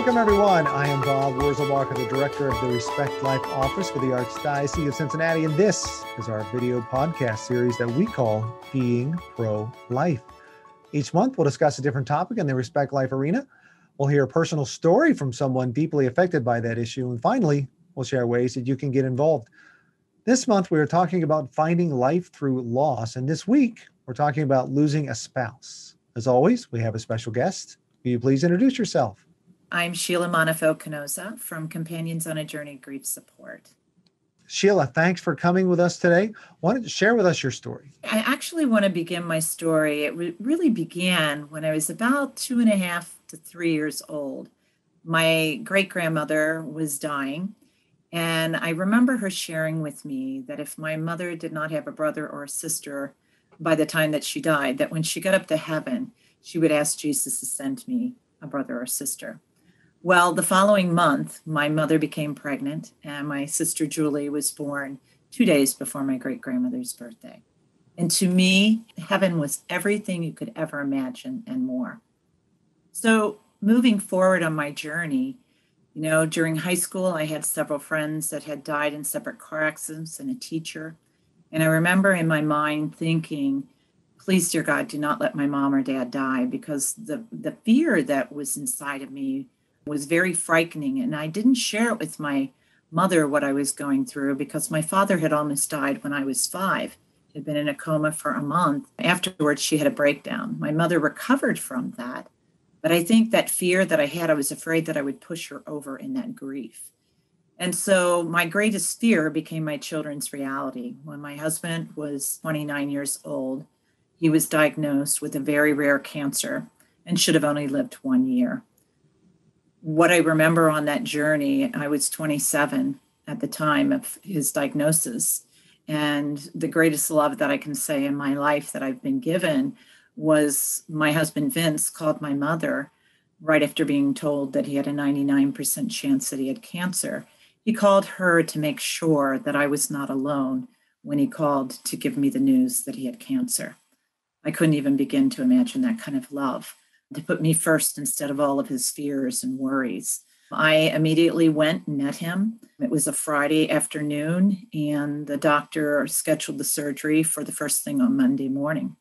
Welcome, everyone. I am Bob Wurzelbacher, the director of the Respect Life Office for the Archdiocese of Cincinnati, and this is our video podcast series that we call Being Pro-Life. Each month, we'll discuss a different topic in the Respect Life arena. We'll hear a personal story from someone deeply affected by that issue, and finally, we'll share ways that you can get involved. This month, we are talking about finding life through loss, and this week, we're talking about losing a spouse. As always, we have a special guest. Will you please introduce yourself? I'm Sheila Munafo-Kanoza from Companions on a Journey Grief Support. Sheila, thanks for coming with us today. Why don't you share with us your story? I actually want to begin my story. It really began when I was about 2.5 to 3 years old. My great-grandmother was dying, and I remember her sharing with me that if my mother did not have a brother or a sister by the time that she died, that when she got up to heaven, she would ask Jesus to send me a brother or sister. Well, the following month, my mother became pregnant, and my sister Julie was born 2 days before my great-grandmother's birthday. And to me, heaven was everything you could ever imagine and more. So moving forward on my journey, during high school, I had several friends that had died in separate car accidents and a teacher. And I remember in my mind thinking, please, dear God, do not let my mom or dad die, because the fear that was inside of me was very frightening. And I didn't share it with my mother what I was going through because my father had almost died when I was 5. He had been in a coma for a month. Afterwards, she had a breakdown. My mother recovered from that. But I think that fear that I had, I was afraid that I would push her over in that grief. And so my greatest fear became my children's reality. When my husband was 29 years old, he was diagnosed with a very rare cancer and should have only lived 1 year. What I remember on that journey, I was 27 at the time of his diagnosis. And the greatest love that I can say in my life that I've been given was my husband, Vince, called my mother right after being told that he had a 99% chance that he had cancer. He called her to make sure that I was not alone when he called to give me the news that he had cancer. I couldn't even begin to imagine that kind of love, to put me first instead of all of his fears and worries. I immediately went and met him. It was a Friday afternoon, and the doctor scheduled the surgery for the first thing on Monday morning.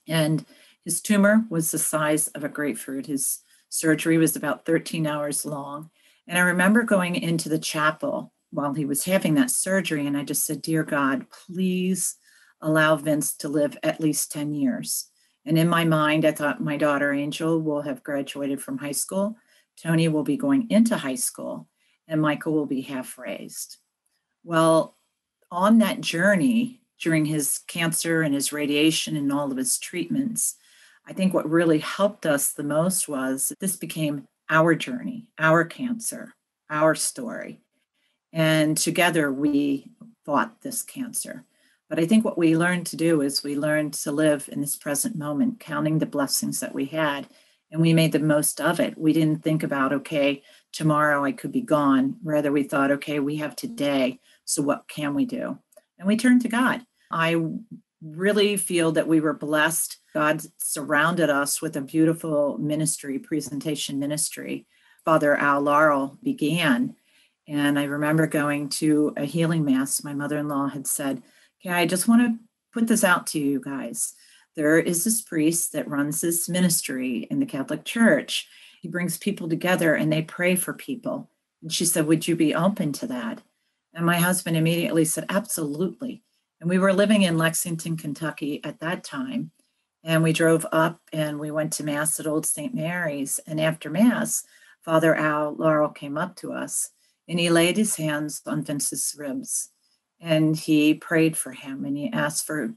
And his tumor was the size of a grapefruit. His surgery was about 13 hours long. And I remember going into the chapel while he was having that surgery, and I just said, dear God, please allow Vince to live at least 10 years. And in my mind, I thought my daughter Angel will have graduated from high school, Tony will be going into high school, and Michael will be half raised. Well, on that journey, during his cancer and his radiation and all of his treatments, I think what really helped us the most was this became our journey, our cancer, our story. And together we fought this cancer. But I think what we learned to do is we learned to live in this present moment, counting the blessings that we had, and we made the most of it. We didn't think about, okay, tomorrow I could be gone. Rather, we thought, okay, we have today, so what can we do? And we turned to God. I really feel that we were blessed. God surrounded us with a beautiful ministry, presentation ministry. Father Al Laurel began, and I remember going to a healing mass. My mother-in-law had said, okay, I just want to put this out to you guys. There is this priest that runs this ministry in the Catholic Church. He brings people together and they pray for people. And she said, would you be open to that? And my husband immediately said, absolutely. And we were living in Lexington, Kentucky at that time. And we drove up and we went to Mass at Old St. Mary's. And after Mass, Father Al Laurel came up to us and he laid his hands on Vince's ribs. And he prayed for him and he asked for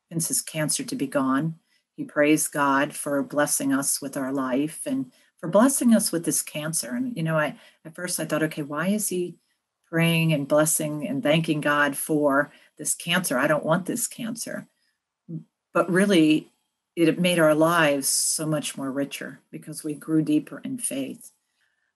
Vince's cancer to be gone. He praised God for blessing us with our life and for blessing us with this cancer. And, at first I thought, okay, why is he praying and blessing and thanking God for this cancer? I don't want this cancer. But really, it made our lives so much more richer because we grew deeper in faith.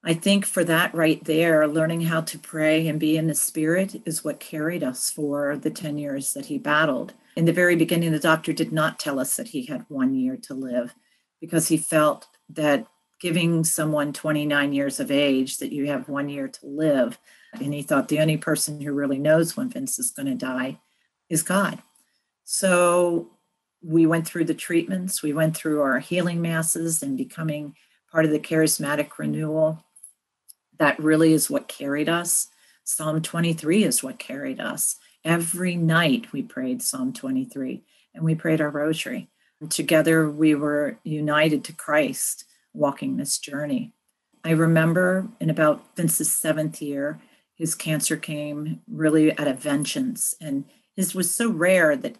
I think for that right there, learning how to pray and be in the Spirit is what carried us for the 10 years that he battled. In the very beginning, the doctor did not tell us that he had 1 year to live because he felt that giving someone 29 years of age that you have 1 year to live. And he thought the only person who really knows when Vince is going to die is God. So we went through the treatments, we went through our healing masses and becoming part of the charismatic renewal. That really is what carried us. Psalm 23 is what carried us. Every night we prayed Psalm 23 and we prayed our rosary. And together we were united to Christ, walking this journey. I remember in about Vince's 7th year, his cancer came really at a vengeance. And his was so rare that,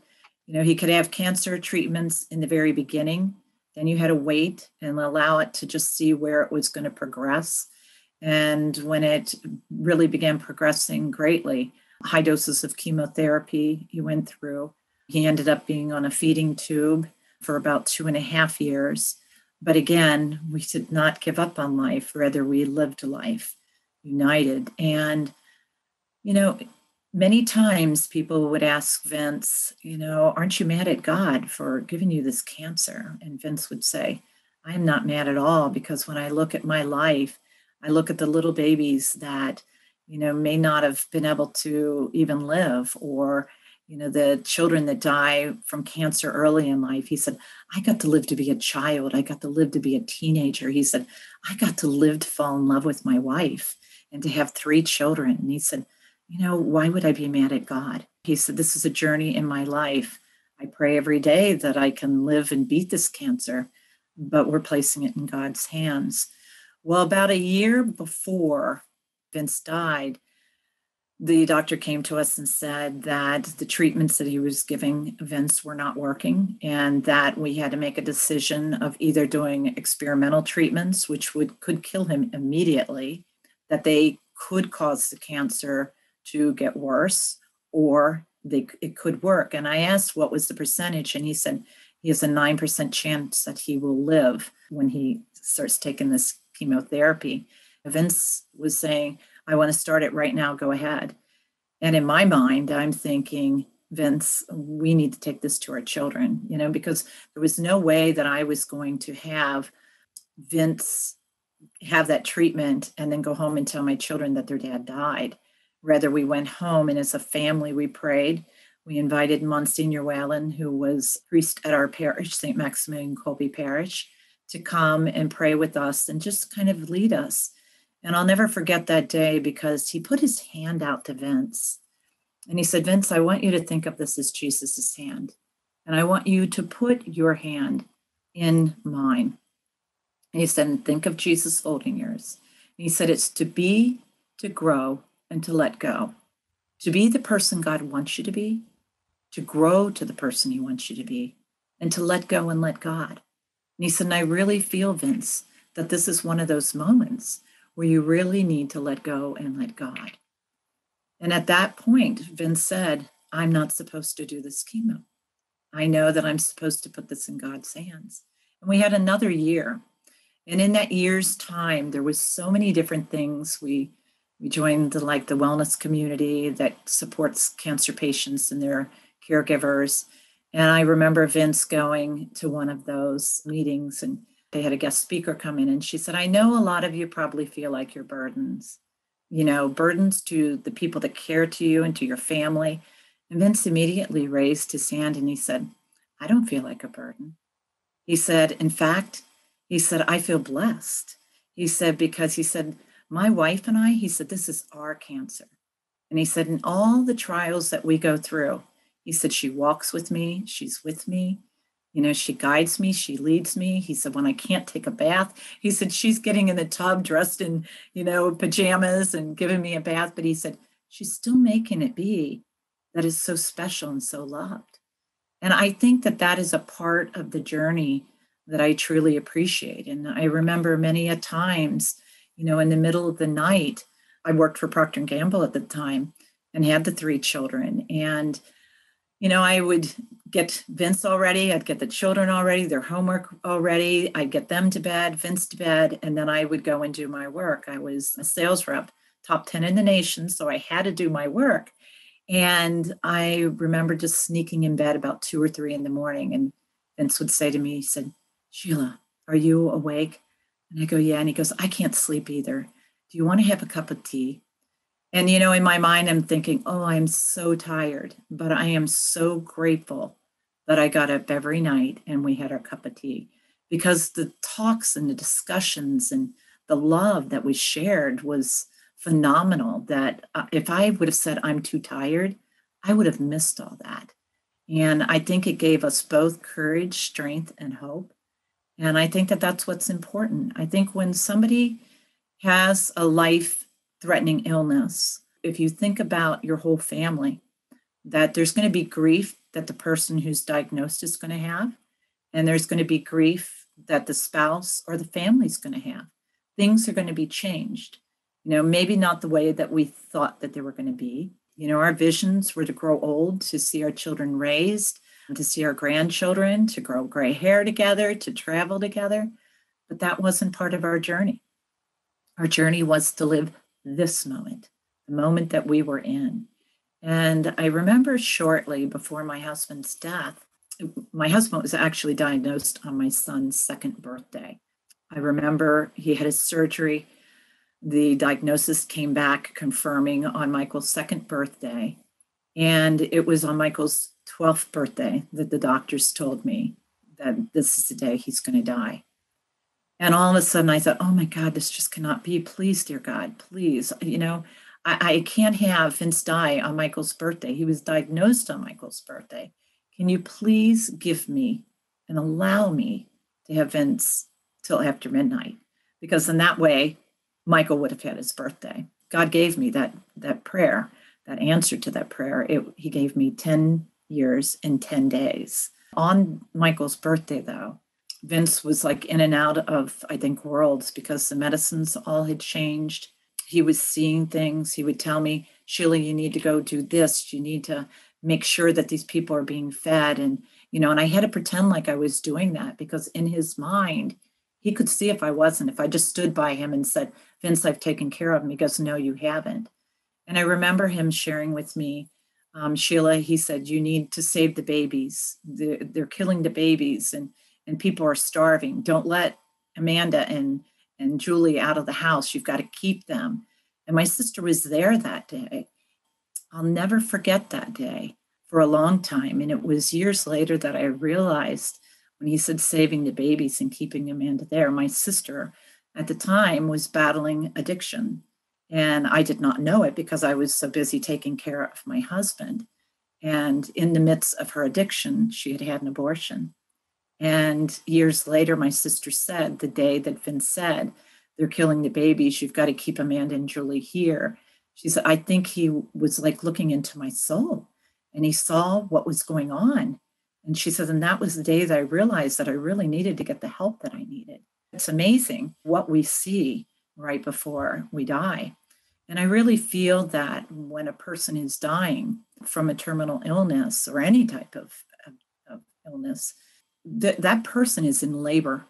he could have cancer treatments in the very beginning. Then you had to wait and allow it to just see where it was going to progress. And when it really began progressing greatly, high doses of chemotherapy he went through. He ended up being on a feeding tube for about 2.5 years. But again, we did not give up on life. Rather, we lived life united. And, many times people would ask Vince, aren't you mad at God for giving you this cancer? And Vince would say, I am not mad at all, because when I look at my life, I look at the little babies that, may not have been able to even live, or, the children that die from cancer early in life. He said, I got to live to be a child. I got to live to be a teenager. He said, I got to live to fall in love with my wife and to have 3 children. And he said, why would I be mad at God? He said, this is a journey in my life. I pray every day that I can live and beat this cancer, but we're placing it in God's hands. Well, about a year before Vince died, the doctor came to us and said that the treatments that he was giving Vince were not working, and that we had to make a decision of either doing experimental treatments, which could kill him immediately, that they could cause the cancer to get worse, or it could work. And I asked what was the percentage, and he said he has a 9% chance that he will live when he starts taking this chemotherapy. Vince was saying, I want to start it right now, go ahead. And in my mind, I'm thinking, Vince, we need to take this to our children, because there was no way that I was going to have Vince have that treatment and then go home and tell my children that their dad died. Rather, we went home, and as a family, we prayed. We invited Monsignor Whalen, who was priest at our parish, St. Maximilian Colby Parish, to come and pray with us and just kind of lead us. And I'll never forget that day, because he put his hand out to Vince. And he said, Vince, I want you to think of this as Jesus's hand. And I want you to put your hand in mine. And he said, think of Jesus holding yours. And he said, it's to be, to grow, and to let go. To be the person God wants you to be, to grow to the person he wants you to be, and to let go and let God. And he said, and I really feel, Vince, that this is one of those moments where you really need to let go and let God. And at that point, Vince said, I'm not supposed to do this chemo. I know that I'm supposed to put this in God's hands. And we had another year. And in that year's time, there was so many different things. We joined the wellness community that supports cancer patients and their caregivers. And I remember Vince going to one of those meetings, and they had a guest speaker come in, and she said, I know a lot of you probably feel like you're burdens, burdens to the people that care to you and to your family. And Vince immediately raised his hand and he said, I don't feel like a burden. He said, in fact, I feel blessed. He said, because he said, my wife and I, he said, this is our cancer. And he said, in all the trials that we go through, he said, she walks with me, she's with me. She guides me, she leads me. He said, when I can't take a bath, he said, she's getting in the tub dressed in, pajamas and giving me a bath. But he said, she's still making it be that is so special and so loved. And I think that is a part of the journey that I truly appreciate. And I remember many a times, in the middle of the night, I worked for Procter & Gamble at the time and had the 3 children. And I would get Vince already, I'd get the children already, their homework already, I'd get them to bed, Vince to bed, and then I would go and do my work. I was a sales rep, top 10 in the nation, so I had to do my work. And I remember just sneaking in bed about 2 or 3 in the morning, and Vince would say to me, he said, Sheila, are you awake? And I go, yeah. And he goes, I can't sleep either. Do you want to have a cup of tea? And, you know, in my mind, I'm thinking, oh, I'm so tired, but I am so grateful that I got up every night and we had our cup of tea, because the talks and the discussions and the love that we shared was phenomenal. That if I would have said, I'm too tired, I would have missed all that. And I think it gave us both courage, strength, and hope. And I think that that's what's important. I think when somebody has a life threatening illness, if you think about your whole family, that there's going to be grief that the person who's diagnosed is going to have, and there's going to be grief that the spouse or the family's going to have. Things are going to be changed. You know, maybe not the way that we thought that they were going to be. You know, our visions were to grow old, to see our children raised, to see our grandchildren, to grow gray hair together, to travel together. But that wasn't part of our journey. Our journey was to live this moment, the moment that we were in. And I remember shortly before my husband's death, my husband was actually diagnosed on my son's second birthday. I remember he had his surgery. The diagnosis came back confirming on Michael's second birthday. And it was on Michael's 12th birthday that the doctors told me that this is the day he's going to die. And all of a sudden I thought, oh my God, this just cannot be. Please, dear God, please. You know, I can't have Vince die on Michael's birthday. He was diagnosed on Michael's birthday. Can you please give me and allow me to have Vince till after midnight? Because in that way, Michael would have had his birthday. God gave me that prayer, that answer to that prayer. He gave me 10 years and 10 days. On Michael's birthday, though, Vince was like in and out of, I think, worlds, because the medicines all had changed. He was seeing things. He would tell me, Sheila, you need to go do this. You need to make sure that these people are being fed. And, you know, and I had to pretend like I was doing that, because in his mind, he could see if I wasn't. If I just stood by him and said, Vince, I've taken care of him. He goes, no, you haven't. And I remember him sharing with me, Sheila, he said, you need to save the babies. They're killing the babies, and people are starving. Don't let Amanda and Julie out of the house. You've got to keep them. And my sister was there that day. I'll never forget that day for a long time. And it was years later that I realized, when he said saving the babies and keeping Amanda there, my sister at the time was battling addiction. And I did not know it because I was so busy taking care of my husband. And in the midst of her addiction, she had had an abortion. And years later, my sister said, the day that Vince said, they're killing the babies, you've got to keep Amanda and Julie here. She said, I think he was like looking into my soul, and he saw what was going on. And she said, and that was the day that I realized that I really needed to get the help that I needed. It's amazing what we see right before we die. And I really feel that when a person is dying from a terminal illness or any type of illness, that person is in labor,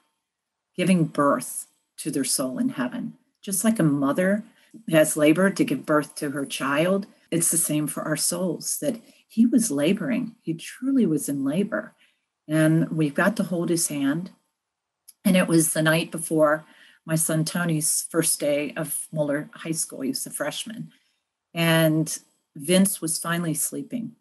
giving birth to their soul in heaven. Just like a mother has labored to give birth to her child, it's the same for our souls, that he was laboring. He truly was in labor. And we've got to hold his hand. And it was the night before my son Tony's first day of Muller High School. He was a freshman. And Vince was finally sleeping.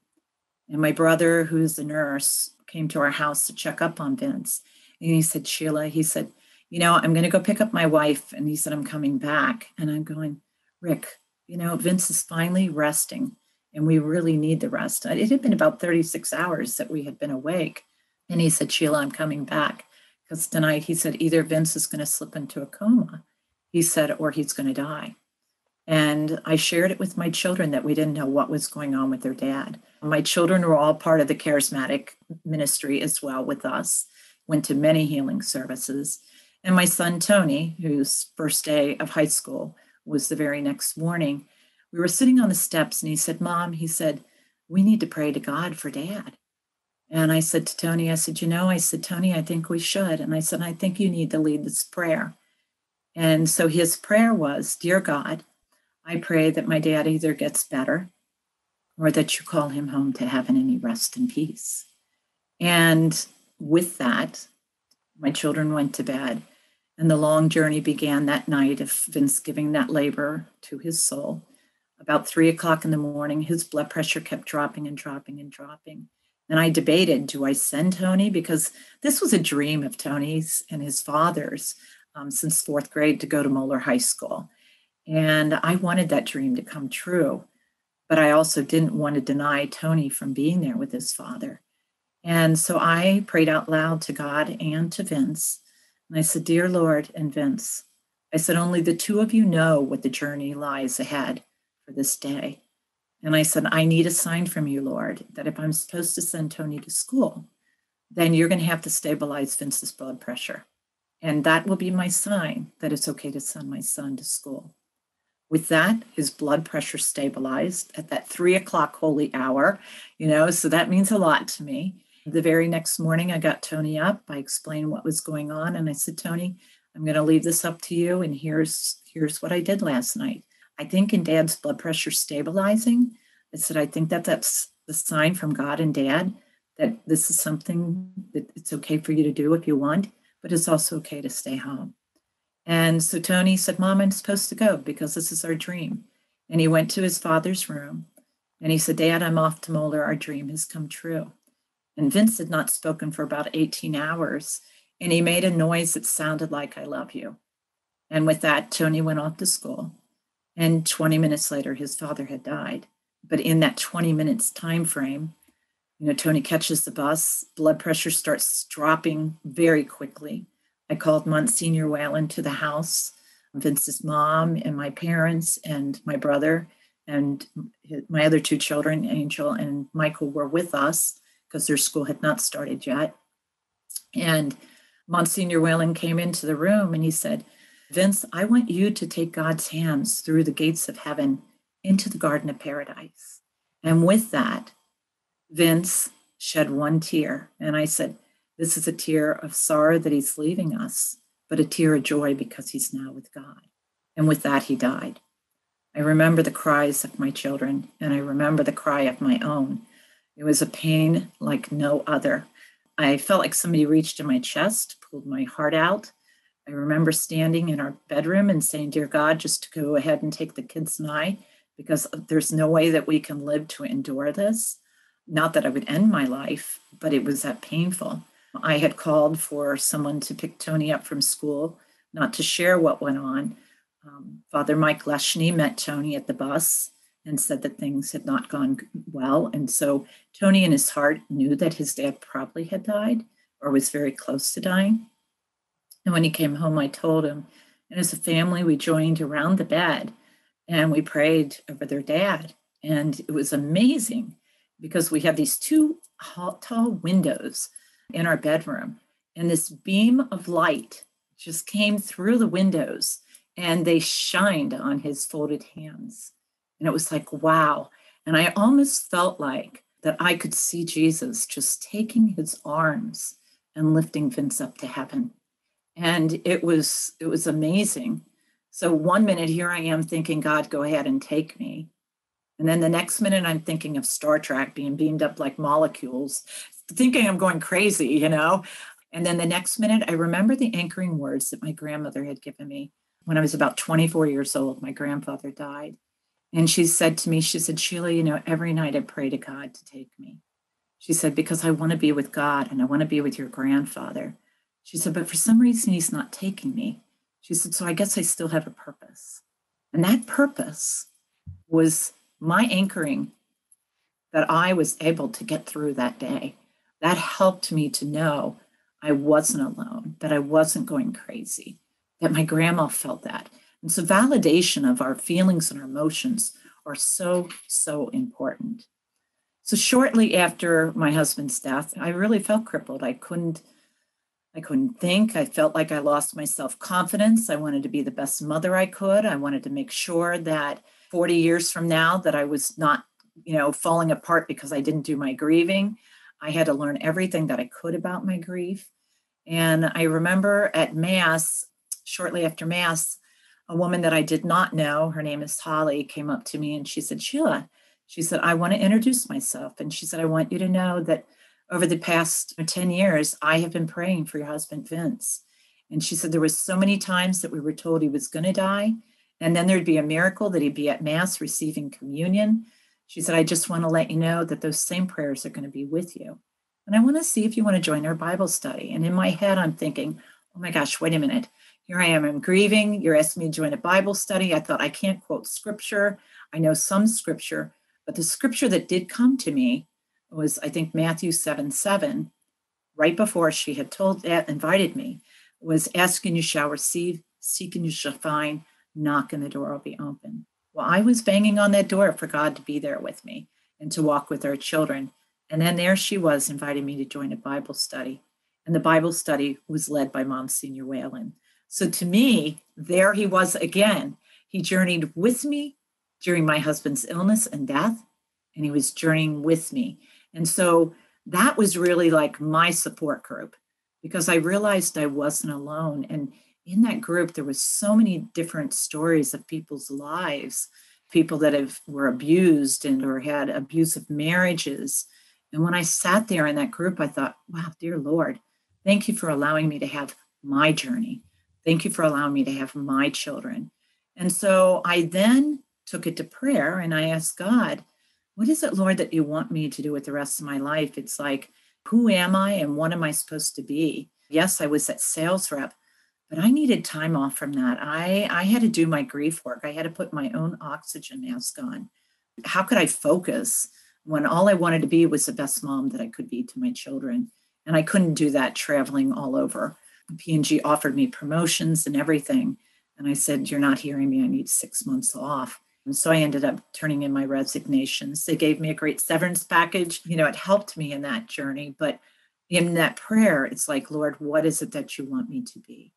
And my brother, who's a nurse, came to our house to check up on Vince. And he said, Sheila, he said, you know, I'm going to go pick up my wife. And he said, I'm coming back. And I'm going, Rick, you know, Vince is finally resting, and we really need the rest. It had been about 36 hours that we had been awake. And he said, Sheila, I'm coming back. Because tonight, he said, either Vince is going to slip into a coma, he said, or he's going to die. And I shared it with my children that we didn't know what was going on with their dad. My children were all part of the charismatic ministry as well with us, went to many healing services. And my son, Tony, whose first day of high school was the very next morning, we were sitting on the steps and he said, Mom, he said, we need to pray to God for Dad. And I said to Tony, I said, you know, I said, Tony, I think we should. And I said, I think you need to lead this prayer. And so his prayer was, Dear God, I pray that my dad either gets better or that you call him home to heaven and he rests in peace. And with that, my children went to bed. And the long journey began that night of Vince giving that labor to his soul. About 3 o'clock in the morning, his blood pressure kept dropping and dropping and dropping. And I debated, do I send Tony? Because this was a dream of Tony's and his father's since fourth grade to go to Moeller High School. And I wanted that dream to come true. But I also didn't want to deny Tony from being there with his father. And so I prayed out loud to God and to Vince. And I said, Dear Lord and Vince, I said, only the two of you know what the journey lies ahead for this day. And I said, I need a sign from you, Lord, that if I'm supposed to send Tony to school, then you're going to have to stabilize Vince's blood pressure. And that will be my sign that it's okay to send my son to school. With that, his blood pressure stabilized at that 3 o'clock holy hour, so that means a lot to me. The very next morning, I got Tony up. I explained what was going on. And I said, Tony, I'm going to leave this up to you. And here's what I did last night. I think in Dad's blood pressure stabilizing, I said, I think that's the sign from God and Dad that this is something that it's okay for you to do if you want, but it's also okay to stay home. And so Tony said, Mom, I'm supposed to go because this is our dream. And he went to his father's room and he said, Dad, I'm off to Moeller. Our dream has come true. And Vince had not spoken for about 18 hours. And he made a noise that sounded like, I love you. And with that, Tony went off to school. And 20 minutes later, his father had died. But in that 20 minutes time frame, Tony catches the bus, blood pressure starts dropping very quickly. I called Monsignor Whalen to the house, Vince's mom and my parents and my brother and my other two children, Angel and Michael, were with us because their school had not started yet. And Monsignor Whalen came into the room and he said, Vince, I want you to take God's hands through the gates of heaven into the Garden of Paradise. And with that, Vince shed one tear. And I said, this is a tear of sorrow that he's leaving us, but a tear of joy because he's now with God. And with that, he died. I remember the cries of my children, and I remember the cry of my own. It was a pain like no other. I felt like somebody reached in my chest, pulled my heart out. I remember standing in our bedroom and saying, Dear God, just to go ahead and take the kids and I, because there's no way that we can live to endure this. Not that I would end my life, but it was that painful. I had called for someone to pick Tony up from school, not to share what went on. Father Mike Leschny met Tony at the bus and said that things had not gone well. And so Tony in his heart knew that his dad probably had died or was very close to dying. And when he came home, I told him, and as a family, we joined around the bed and we prayed over their dad. And it was amazing because we had these two tall windows in our bedroom, and this beam of light just came through the windows and they shined on his folded hands. And it was like, wow. And I almost felt like that I could see Jesus just taking his arms and lifting Vince up to heaven. And it was amazing. So one minute here I am thinking, God, go ahead and take me. And then the next minute I'm thinking of Star Trek being beamed up like molecules, thinking I'm going crazy, And then the next minute I remember the anchoring words that my grandmother had given me. When I was about 24 years old, my grandfather died. And she said to me, she said, Sheila, every night I pray to God to take me. She said, because I want to be with God and I want to be with your grandfather. She said, but for some reason he's not taking me. She said, so I guess I still have a purpose. And that purpose was my anchoring that I was able to get through that day. That helped me to know I wasn't alone, that I wasn't going crazy, that my grandma felt that. And so validation of our feelings and our emotions are so, so important. So shortly after my husband's death, I really felt crippled. I couldn't think. I felt like I lost my self-confidence. I wanted to be the best mother I could. I wanted to make sure that 40 years from now that I was not, falling apart because I didn't do my grieving. I had to learn everything that I could about my grief. And I remember at Mass, shortly after Mass, a woman that I did not know, her name is Holly, came up to me and she said, Sheila, she said, I want to introduce myself. And she said, I want you to know that over the past 10 years, I have been praying for your husband, Vince. And she said there was so many times that we were told he was going to die. And then there'd be a miracle that he'd be at Mass receiving communion. She said, I just want to let you know that those same prayers are going to be with you. And I want to see if you want to join our Bible study. And in my head, I'm thinking, oh my gosh, wait a minute. Here I am, I'm grieving. You're asking me to join a Bible study. I thought I can't quote scripture. I know some scripture, but the scripture that did come to me was, I think, Matthew 7:7, right before she had invited me, was ask and you shall receive, seek and you shall find, knock and the door will be open. Well, I was banging on that door for God to be there with me and to walk with our children. And then there she was inviting me to join a Bible study. And the Bible study was led by Monsignor Whalen. So to me, there he was again. He journeyed with me during my husband's illness and death, and he was journeying with me. And so that was really like my support group, because I realized I wasn't alone. And in that group, there was so many different stories of people's lives, people that were abused or had abusive marriages. And when I sat there in that group, I thought, wow, dear Lord, thank you for allowing me to have my journey. Thank you for allowing me to have my children. And so I then took it to prayer and I asked God, what is it, Lord, that you want me to do with the rest of my life? It's like, who am I and what am I supposed to be? Yes, I was that sales rep, but I needed time off from that. I had to do my grief work. I had to put my own oxygen mask on. How could I focus when all I wanted to be was the best mom that I could be to my children? And I couldn't do that traveling all over. P&G offered me promotions and everything. And I said, you're not hearing me. I need 6 months off. And so I ended up turning in my resignations. They gave me a great severance package. It helped me in that journey. But in that prayer, it's like, Lord, what is it that you want me to be?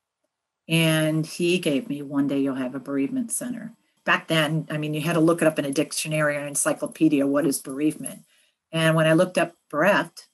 And he gave me, one day you'll have a bereavement center. Back then, you had to look it up in a dictionary or encyclopedia, what is bereavement? And when I looked up bereft,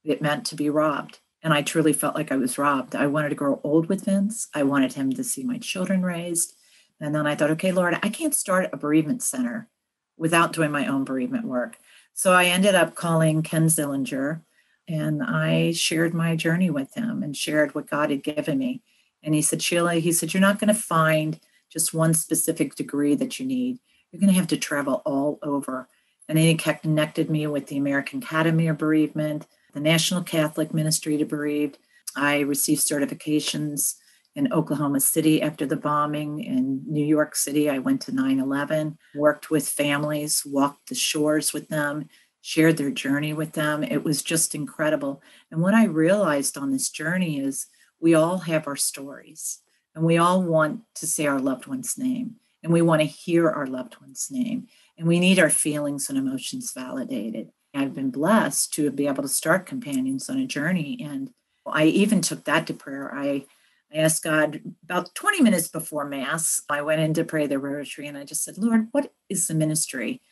it meant to be robbed. And I truly felt like I was robbed. I wanted to grow old with Vince. I wanted him to see my children raised. And then I thought, okay, Lord, I can't start a bereavement center without doing my own bereavement work. So I ended up calling Ken Zillinger, and I shared my journey with him and shared what God had given me. And he said, Sheila, you're not going to find just one specific degree that you need. You're going to have to travel all over. And then he connected me with the American Academy of Bereavement, the National Catholic Ministry to Bereaved. I received certifications in Oklahoma City after the bombing. In New York City, I went to 9/11, worked with families, walked the shores with them, shared their journey with them. It was just incredible. And what I realized on this journey is we all have our stories, and we all want to say our loved one's name, and we want to hear our loved one's name, and we need our feelings and emotions validated. I've been blessed to be able to start Companions on a Journey. And I even took that to prayer. I asked God about 20 minutes before Mass. I went in to pray the rosary and I just said, Lord, what is the ministry?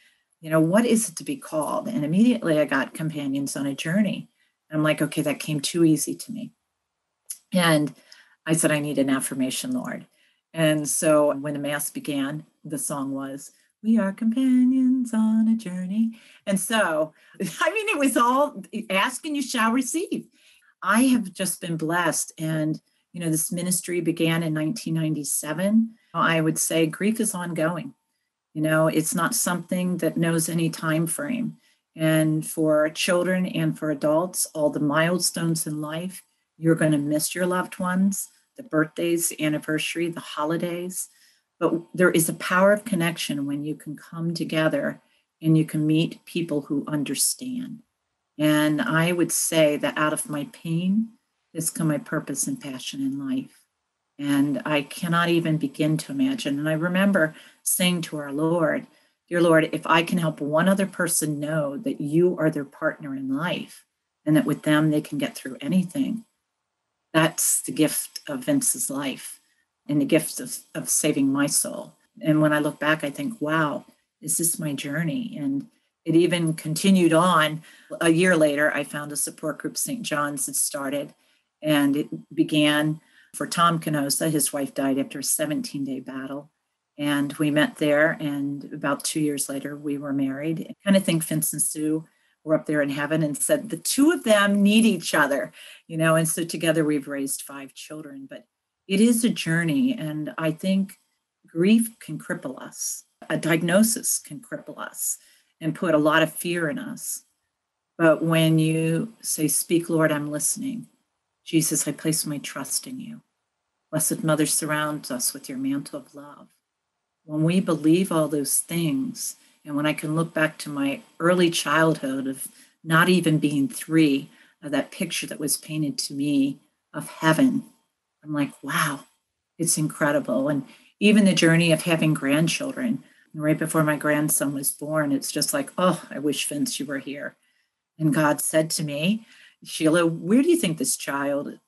What is it to be called? And immediately I got Companions on a Journey. And I'm like, okay, that came too easy to me. And I said, I need an affirmation, Lord. And so when the Mass began, the song was, we are companions on a journey. And so, it was all ask and you shall receive. I have just been blessed. And, this ministry began in 1997. I would say grief is ongoing. It's not something that knows any time frame. And for children and for adults, all the milestones in life, you're going to miss your loved ones, the birthdays, the anniversary, the holidays. But there is a power of connection when you can come together and you can meet people who understand. And I would say that out of my pain has come my purpose and passion in life. And I cannot even begin to imagine. And I remember saying to our Lord, dear Lord, if I can help one other person know that you are their partner in life and that with them they can get through anything, that's the gift of Vince's life and the gift of saving my soul. And when I look back, I think, wow, is this my journey? And it even continued on. A year later, I found a support group, St. John's, had started. And it began for Tom Kanoza. His wife died after a 17-day battle. And we met there. And about 2 years later, we were married. I kind of think Vince and Sue were up there in heaven and said, the two of them need each other, and so together we've raised 5 children. But It is a journey, and I think grief can cripple us. A diagnosis can cripple us and put a lot of fear in us. But when you say, "Speak, Lord, I'm listening. Jesus, I place my trust in you. Blessed Mother, surround us with your mantle of love." When we believe all those things, and when I can look back to my early childhood of not even being 3, of that picture that was painted to me of heaven, I'm like, wow, it's incredible. And even the journey of having grandchildren, right before my grandson was born, it's just like, oh, I wish, Vince, you were here. And God said to me, "Sheila, where do you think this child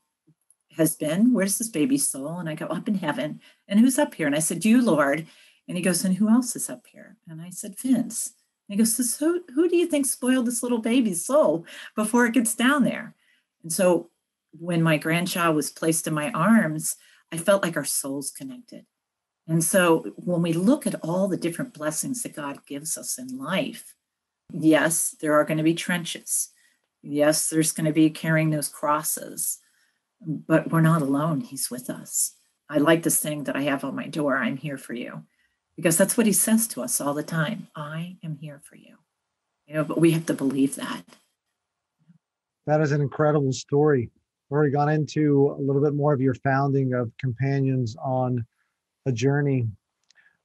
has been? Where's this baby's soul?" And I go, "Up in heaven." "And who's up here?" And I said, "You, Lord." And he goes, "And who else is up here?" And I said, "Vince." And he goes, "So who do you think spoiled this little baby's soul before it gets down there?" And so when my grandchild was placed in my arms, I felt like our souls connected. And so when we look at all the different blessings that God gives us in life, yes, there are going to be trenches. Yes, there's going to be carrying those crosses, but we're not alone. He's with us. I like this thing that I have on my door, "I'm here for you," because that's what he says to us all the time. I am here for you. But we have to believe that. That is an incredible story. We've already gone into a little bit more of your founding of Companions on a Journey.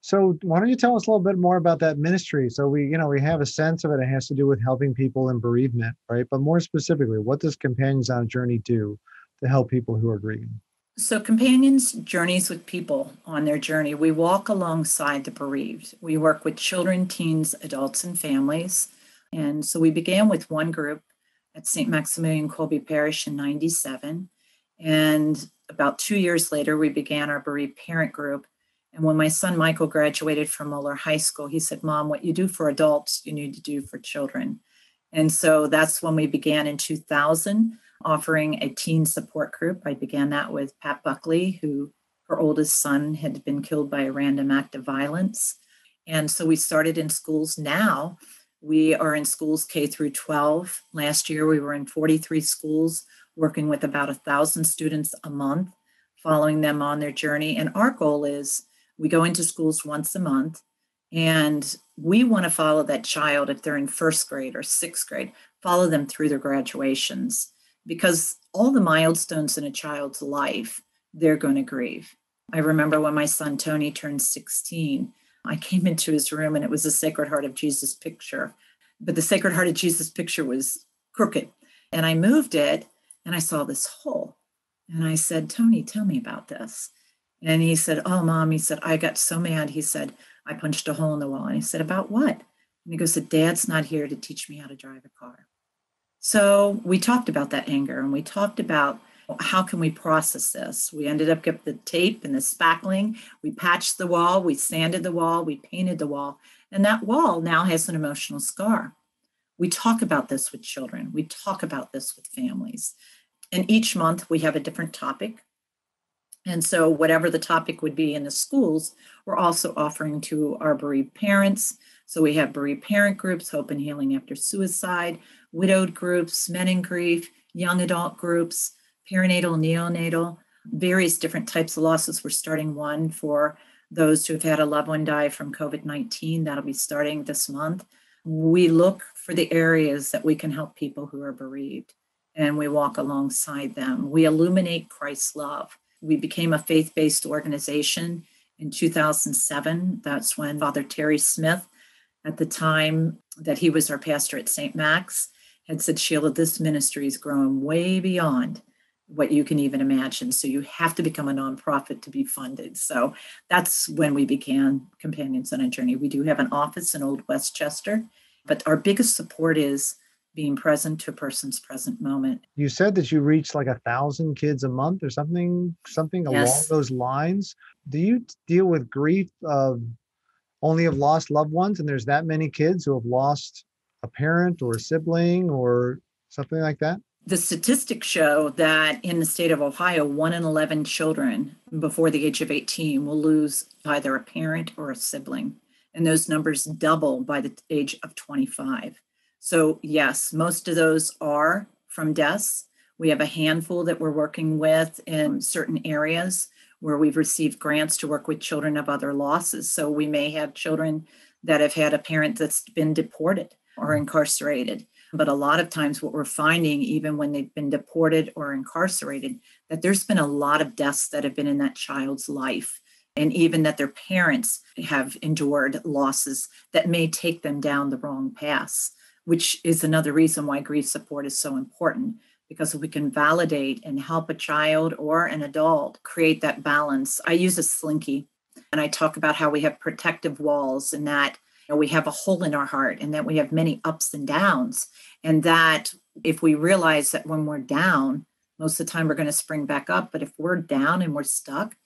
So why don't you tell us a little bit more about that ministry? So we have a sense of it. It has to do with helping people in bereavement, right? But more specifically, what does Companions on a Journey do to help people who are grieving? So, Companions journeys with people on their journey. We walk alongside the bereaved. We work with children, teens, adults, and families. And so we began with one group at St. Maximilian Kolbe Parish in 97. And about 2 years later, we began our bereaved parent group. And when my son Michael graduated from Muller High School, he said, "Mom, what you do for adults, you need to do for children." And so that's when we began in 2000, offering a teen support group. I began that with Pat Buckley, who her oldest son had been killed by a random act of violence. And so we started in schools. Now we are in schools K through 12. Last year we were in 43 schools, working with about 1,000 students a month, following them on their journey. And our goal is we go into schools once a month, and we want to follow that child if they're in first grade or sixth grade, follow them through their graduations, because all the milestones in a child's life, they're going to grieve. I remember when my son Tony turned 16, I came into his room and it was a Sacred Heart of Jesus picture, but the Sacred Heart of Jesus picture was crooked. And I moved it and I saw this hole. And I said, "Tony, tell me about this." And he said, "Oh, Mom," he said, "I got so mad." He said, "I punched a hole in the wall." And he said, "About what?" And he goes, "Dad's not here to teach me how to drive a car." So we talked about that anger, and we talked about how can we process this. We ended up getting the tape and the spackling. We patched the wall, we sanded the wall, we painted the wall, and that wall now has an emotional scar. We talk about this with children. We talk about this with families. And each month we have a different topic. And so whatever the topic would be in the schools, we're also offering to our bereaved parents. So we have bereaved parent groups, Hope and Healing After Suicide, widowed groups, men in grief, young adult groups, perinatal, neonatal, various different types of losses. We're starting one for those who have had a loved one die from COVID-19. That'll be starting this month. We look for the areas that we can help people who are bereaved, and we walk alongside them. We illuminate Christ's love. We became a faith-based organization in 2007. That's when Father Terry Smith, at the time that he was our pastor at St. Max, had said, "Sheila, this ministry is growing way beyond what you can even imagine. So you have to become a nonprofit to be funded." So that's when we began Companions on a Journey. We do have an office in Old Westchester, but our biggest support is being present to a person's present moment. You said that you reach like 1,000 kids a month or something along Yes. those lines. Do you deal with grief of only of lost loved ones, and there's that many kids who have lost a parent or a sibling or something like that? The statistics show that in the state of Ohio, 1 in 11 children before the age of 18 will lose either a parent or a sibling. And those numbers double by the age of 25. So yes, most of those are from deaths. We have a handful that we're working with in certain areas where we've received grants to work with children of other losses. So we may have children that have had a parent that's been deported or incarcerated. But a lot of times what we're finding, even when they've been deported or incarcerated, that there's been a lot of deaths that have been in that child's life. And even that their parents have endured losses that may take them down the wrong paths, which is another reason why grief support is so important. Because if we can validate and help a child or an adult create that balance. I use a slinky, and I talk about how we have protective walls, and that we have a hole in our heart, and that we have many ups and downs. And that if we realize that when we're down, most of the time we're going to spring back up. But if we're down and we're stuck,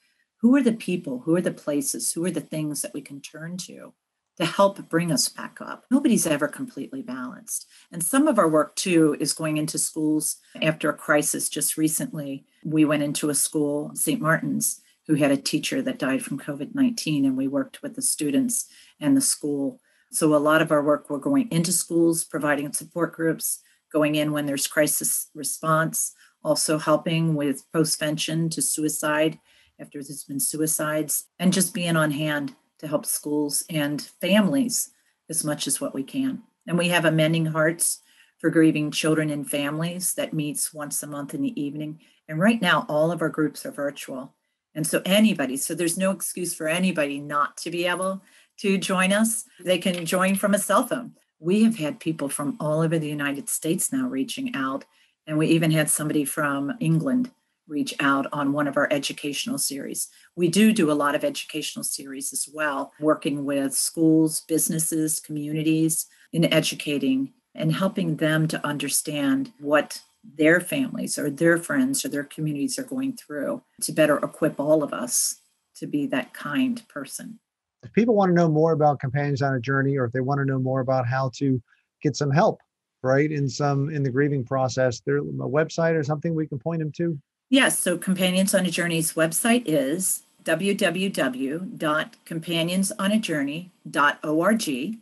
who are the people, who are the places, who are the things that we can turn to help bring us back up? Nobody's ever completely balanced. And some of our work, too, is going into schools. After a crisis just recently, we went into a school, St. Martin's, who had a teacher that died from COVID-19, and we worked with the students and the school. So a lot of our work, we're going into schools, providing support groups, going in when there's crisis response, also helping with postvention to suicide after there's been suicides, and just being on hand to help schools and families as much as what we can. And we have a Mending Hearts for grieving children and families that meets once a month in the evening. And right now, all of our groups are virtual. And so there's no excuse for anybody not to be able to join us. They can join from a cell phone. We have had people from all over the United States now reaching out. And we even had somebody from England reach out on one of our educational series. We do a lot of educational series as well, working with schools, businesses, communities in educating and helping them to understand what their families or their friends or their communities are going through to better equip all of us to be that kind person. If people want to know more about Companions on a Journey, or if they want to know more about how to get some help, right, in the grieving process, there's a website or something we can point them to? Yes, so Companions on a Journey's website is www.companionsonAjourney.org,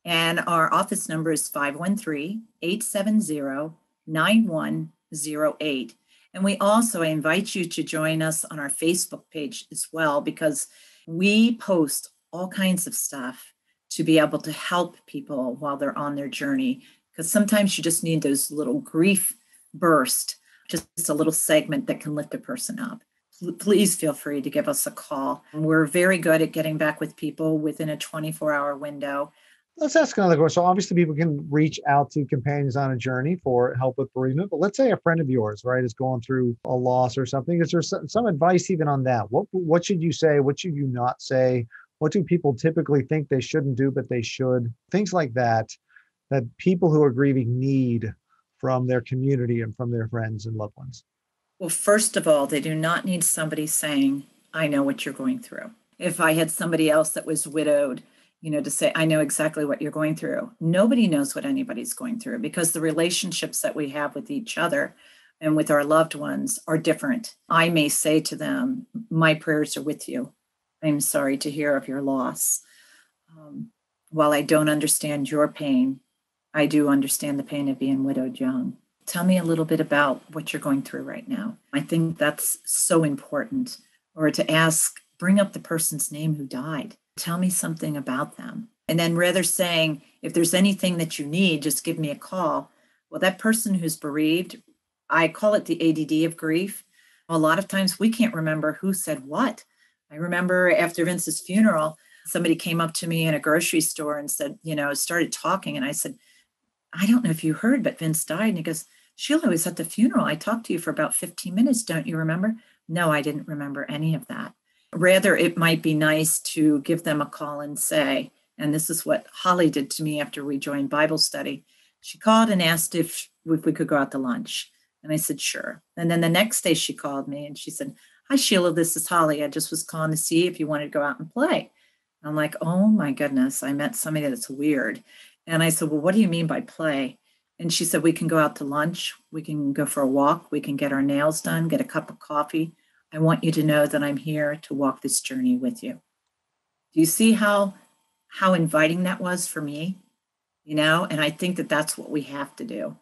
and our office number is 513-870-9108. And we also invite you to join us on our Facebook page as well, because we post all kinds of stuff to be able to help people while they're on their journey, because sometimes you just need those little grief bursts, just a little segment that can lift a person up. Please feel free to give us a call. We're very good at getting back with people within a 24-hour window. Let's ask another question. So obviously people can reach out to Companions on a Journey for help with bereavement, but let's say a friend of yours, right, is going through a loss or something. Is there some advice even on that? What should you say? What should you not say? What do people typically think they shouldn't do, but they should? Things like that people who are grieving need from their community and from their friends and loved ones. Well, first of all, they do not need somebody saying, I know what you're going through. If I had somebody else that was widowed, to say, I know exactly what you're going through. Nobody knows what anybody's going through, because the relationships that we have with each other and with our loved ones are different. I may say to them, my prayers are with you. I'm sorry to hear of your loss. While I don't understand your pain, I do understand the pain of being widowed young. Tell me a little bit about what you're going through right now. I think that's so important. Or to ask, bring up the person's name who died. Tell me something about them. And then rather saying, if there's anything that you need, just give me a call. Well, that person who's bereaved, I call it the ADD of grief. A lot of times we can't remember who said what. I remember after Vince's funeral, somebody came up to me in a grocery store and said, started talking. And I said, I don't know if you heard, but Vince died. And he goes, Sheila, I was at the funeral. I talked to you for about 15 minutes. Don't you remember? No, I didn't remember any of that. Rather, it might be nice to give them a call and say, and this is what Holly did to me after we joined Bible study. She called and asked if we could go out to lunch. And I said, sure. And then the next day she called me and she said, hi, Sheila, this is Holly. I just was calling to see if you wanted to go out and play. And I'm like, oh my goodness, I met somebody that's weird. And I said, well, what do you mean by play? And she said, we can go out to lunch. We can go for a walk. We can get our nails done, get a cup of coffee. I want you to know that I'm here to walk this journey with you. Do you see how inviting that was for me? And I think that that's what we have to do,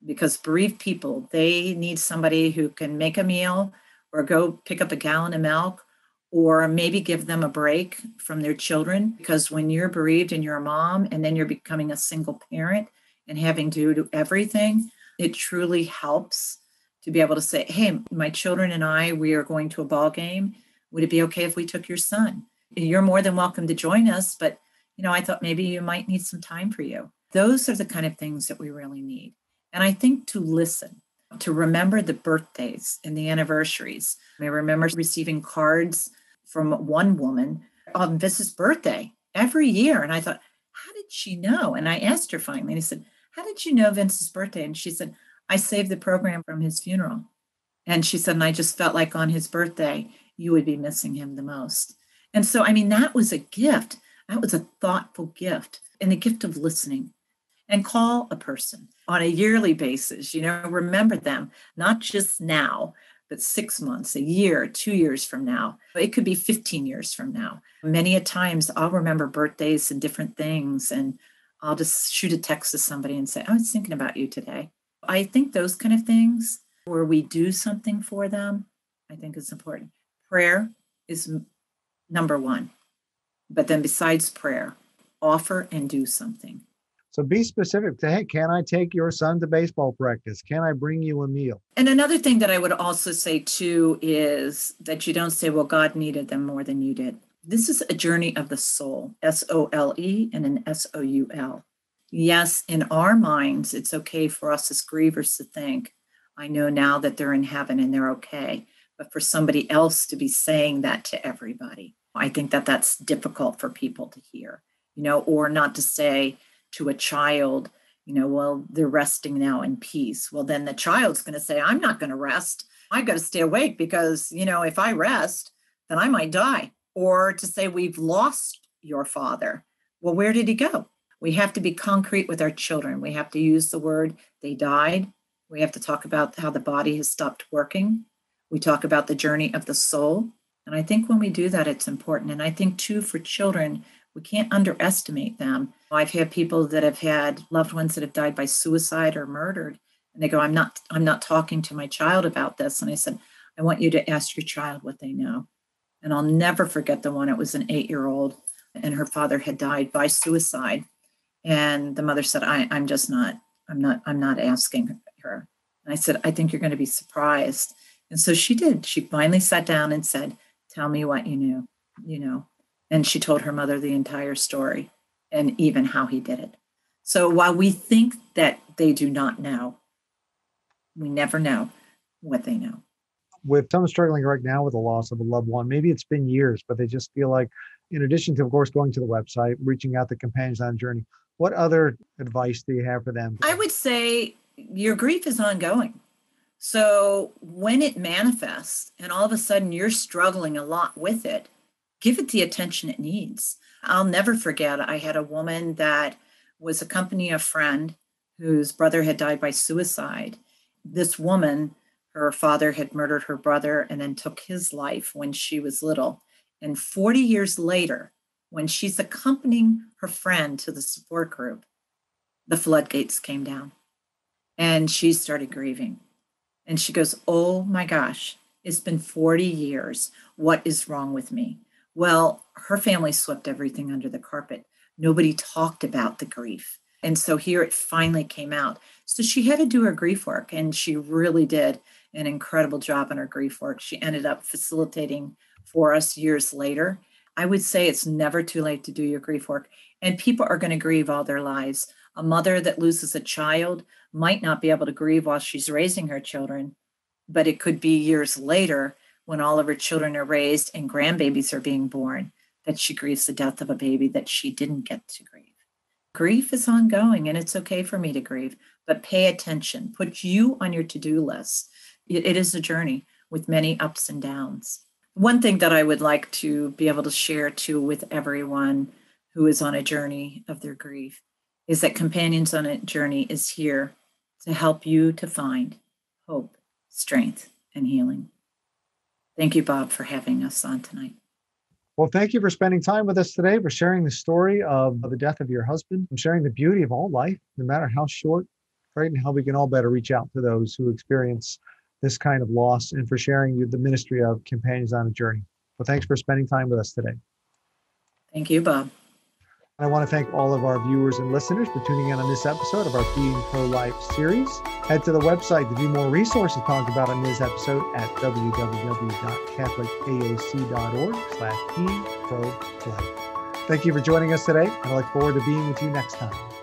because bereaved people, they need somebody who can make a meal or go pick up a gallon of milk, or maybe give them a break from their children. Because when you're bereaved and you're a mom and then you're becoming a single parent and having to do everything, it truly helps to be able to say, hey, my children and I, we are going to a ball game. Would it be okay if we took your son? You're more than welcome to join us, but I thought maybe you might need some time for you. Those are the kind of things that we really need. And I think to listen, to remember the birthdays and the anniversaries. I remember receiving cards from one woman on Vince's birthday every year. And I thought, how did she know? And I asked her finally, and I said, how did you know Vince's birthday? And she said, I saved the program from his funeral. And she said, and I just felt like on his birthday, you would be missing him the most. And so, that was a gift. That was a thoughtful gift, and a gift of listening. And call a person on a yearly basis, remember them, not just now, but 6 months, a year, 2 years from now. It could be 15 years from now. Many a times I'll remember birthdays and different things, and I'll just shoot a text to somebody and say, I was thinking about you today. I think those kind of things where we do something for them, I think is important. Prayer is number one. But then besides prayer, offer and do something. So be specific. Say, hey, can I take your son to baseball practice? Can I bring you a meal? And another thing that I would also say too is that you don't say, well, God needed them more than you did. This is a journey of the soul, S-O-L-E and an S-O-U-L. Yes, in our minds, it's okay for us as grievers to think, I know now that they're in heaven and they're okay. But for somebody else to be saying that to everybody, I think that that's difficult for people to hear, or not to say to a child, well, they're resting now in peace. Well, then the child's going to say, I'm not going to rest. I've got to stay awake because, if I rest, then I might die. Or to say, we've lost your father. Well, where did he go? We have to be concrete with our children. We have to use the word, they died. We have to talk about how the body has stopped working. We talk about the journey of the soul. And I think when we do that, it's important. And I think too, for children, we can't underestimate them. I've had people that have had loved ones that have died by suicide or murdered. And they go, I'm not talking to my child about this. And I said, I want you to ask your child what they know. And I'll never forget the one. It was an 8-year-old, and her father had died by suicide. And the mother said, I'm not asking her. And I said, I think you're going to be surprised. And so she did. She finally sat down and said, tell me what you knew, And she told her mother the entire story and even how he did it. So while we think that they do not know, we never know what they know. With some struggling right now with the loss of a loved one, maybe it's been years, but they just feel like, in addition to, of course, going to the website, reaching out to companions on journey, what other advice do you have for them? I would say your grief is ongoing. So when it manifests and all of a sudden you're struggling a lot with it, give it the attention it needs. I'll never forget, I had a woman that was accompanying a friend whose brother had died by suicide. This woman, her father had murdered her brother and then took his life when she was little. And 40 years later, when she's accompanying her friend to the support group, the floodgates came down and she started grieving. And she goes, oh my gosh, it's been 40 years. What is wrong with me? Well, her family swept everything under the carpet. Nobody talked about the grief. And so here it finally came out. So she had to do her grief work, and she really did an incredible job on her grief work. She ended up facilitating for us years later. I would say it's never too late to do your grief work. And people are going to grieve all their lives. A mother that loses a child might not be able to grieve while she's raising her children, but it could be years later when all of her children are raised and grandbabies are being born that she grieves the death of a baby that she didn't get to grieve. Grief is ongoing, and it's okay for me to grieve, but pay attention. Put you on your to-do list. It is a journey with many ups and downs. One thing that I would like to be able to share too with everyone who is on a journey of their grief is that Companions on a Journey is here to help you to find hope, strength, and healing. Thank you, Bob, for having us on tonight. Well, thank you for spending time with us today, for sharing the story of the death of your husband, and sharing the beauty of all life, no matter how short, right, and how we can all better reach out to those who experience this kind of loss and for sharing the ministry of Companions on a Journey. Well, thanks for spending time with us today. Thank you, Bob. I want to thank all of our viewers and listeners for tuning in on this episode of our Being Pro-Life series. Head to the website to view more resources talked about in this episode at www.catholicaoc.org/beingprolife. Thank you for joining us today, and I look forward to being with you next time.